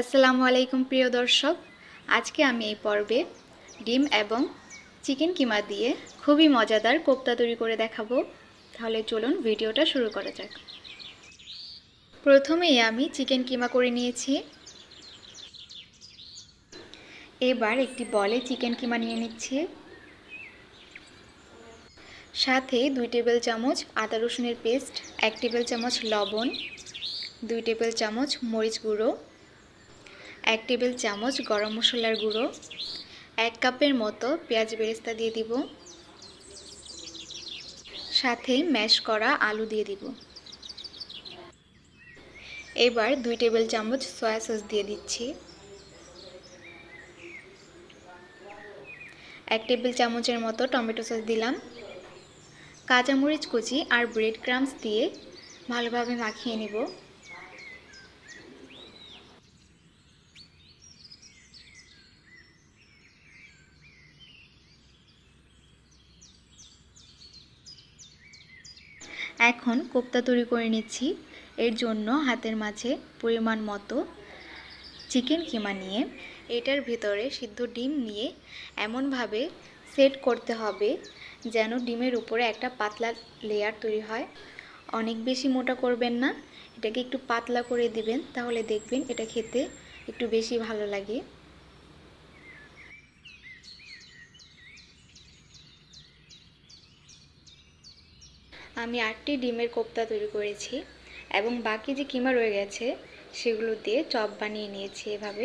আসসালামু আলাইকুম প্রিয় দর্শক, আজকে আমি এই পর্বে ডিম এবং চিকেন কিমা দিয়ে খুবই মজাদার কোপ্তা তৈরি করে দেখাবো। তাহলে চলুন ভিডিওটা শুরু করা যাক। প্রথমেই আমি চিকেন কিমা করে নিয়েছি। এবার একটি বলে চিকেন কিমা নিয়ে নিচ্ছি। সাথে 2 টেবিল চামচ আদা রসুনের পেস্ট, 1 টেবিল চামচ লবণ, 2 টেবিল চামচ মরিচ গুঁড়ো, 1 টেবিল চামচ গরম মশলার গুঁড়ো, 1 কাপের মতো পেঁয়াজ বেরেস্তা দিয়ে দিব। সাথে ম্যাশ করা আলু দিয়ে দিব। এবার 2 টেবিল চামচ সয়া সস দিয়ে দিচ্ছি। 1 টেবিল চামচের মতো টমেটো সস দিলাম। কাঁচামরিচ কুচি আর ব্রেড ক্রাম্বস দিয়ে ভালোভাবে মাখিয়ে নিব। এখন কোপ্তা তৈরি করে নিচ্ছি। এর জন্য হাতের মাঝে পরিমাণ মতো চিকেন কিমা নিয়ে এটার ভিতরে সিদ্ধ ডিম নিয়ে এমনভাবে সেট করতে হবে যেন ডিমের উপরে একটা পাতলা লেয়ার তৈরি হয়। অনেক বেশি মোটা করবেন না, এটাকে একটু পাতলা করে দিবেন, তাহলে দেখবেন এটা খেতে একটু বেশি ভালো লাগে। আমি 8টি ডিমের কোপ্তা তৈরি করেছি এবং বাকি যে কিমা রয়ে গেছে সেগুলো দিয়ে চপ বানিয়ে নিয়েছি এভাবে।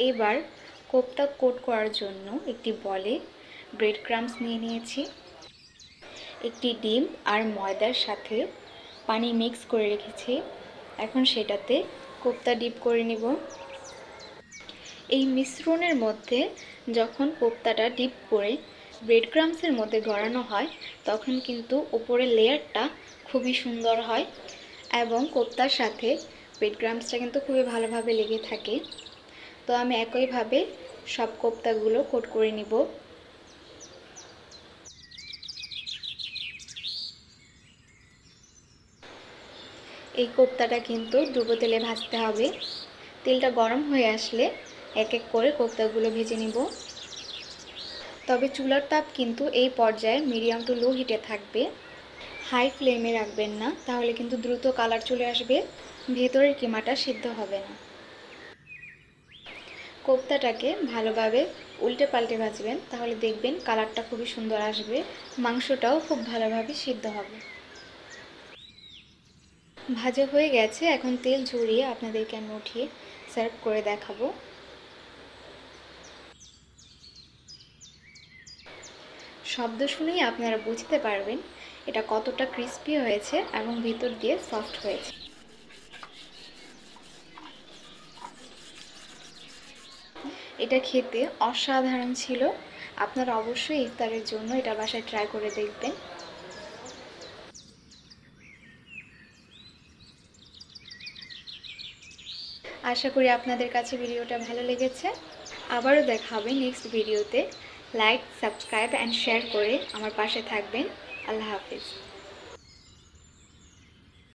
এবার কোপ্তা কোট করার জন্য একটি বলে ব্রেড ক্রাম্বস নিয়ে নিয়েছি। একটি ডিম আর ময়দার সাথে পানি মিক্স করে রেখেছি। এখন সেটাতে কোপ্তা ডিপ করে নিব। এই মিশ্রণের মধ্যে যখন কোপ্তাটা ডিপ করে ব্রেড ক্রাম্বসের মধ্যে গড়ানো হয় তখন কিন্তু উপরের লেয়ারটা খুবই সুন্দর হয় এবং কোপ্তার সাথে ব্রেড ক্রাম্বসটা কিন্তু খুবই ভালোভাবে লেগে থাকে। তো আমি একইভাবে সব কোপ্তাগুলো কোট করে নিব। এই কোপ্তাটা কিন্তু ডুবো তেলে ভাজতে হবে। তেলটা গরম হয়ে আসলে এক এক করে কোপ্তাগুলো ভেজে নিব। তবে চুলার তাপ কিন্তু এই পর্যায়ে মিডিয়াম টু লো হিটে থাকবে, হাই ফ্লেমে রাখবেন না, তাহলে কিন্তু দ্রুত কালার চলে আসবে, ভেতরের কিমাটা সিদ্ধ হবে না। কোপ্তাটাকে ভালোভাবে উল্টে পাল্টে ভাজবেন, তাহলে দেখবেন কালারটা খুবই সুন্দর আসবে, মাংসটাও খুব ভালোভাবে সিদ্ধ হবে। ভাজা হয়ে গেছে, এখন তেল ঝরিয়ে আপনাদেরকে আমি উঠিয়ে সার্ভ করে দেখাবো। শব্দ শুনেই আপনারা বুঝতে পারবেন এটা কতটা ক্রিস্পি হয়েছে এবং ভিতর দিয়ে সফট হয়েছে। এটা খেতে অসাধারণ ছিল। আপনারা অবশ্যই ইফতারের জন্য এটা বাসায় ট্রাই করে দেখবেন। আশা করি আপনাদের কাছে ভিডিওটা ভালো লেগেছে। আবারও দেখা হবে নেক্সট ভিডিওতে। লাইক, সাবস্ক্রাইব অ্যান্ড শেয়ার করে আমার পাশে থাকবেন। আল্লাহ হাফিজ।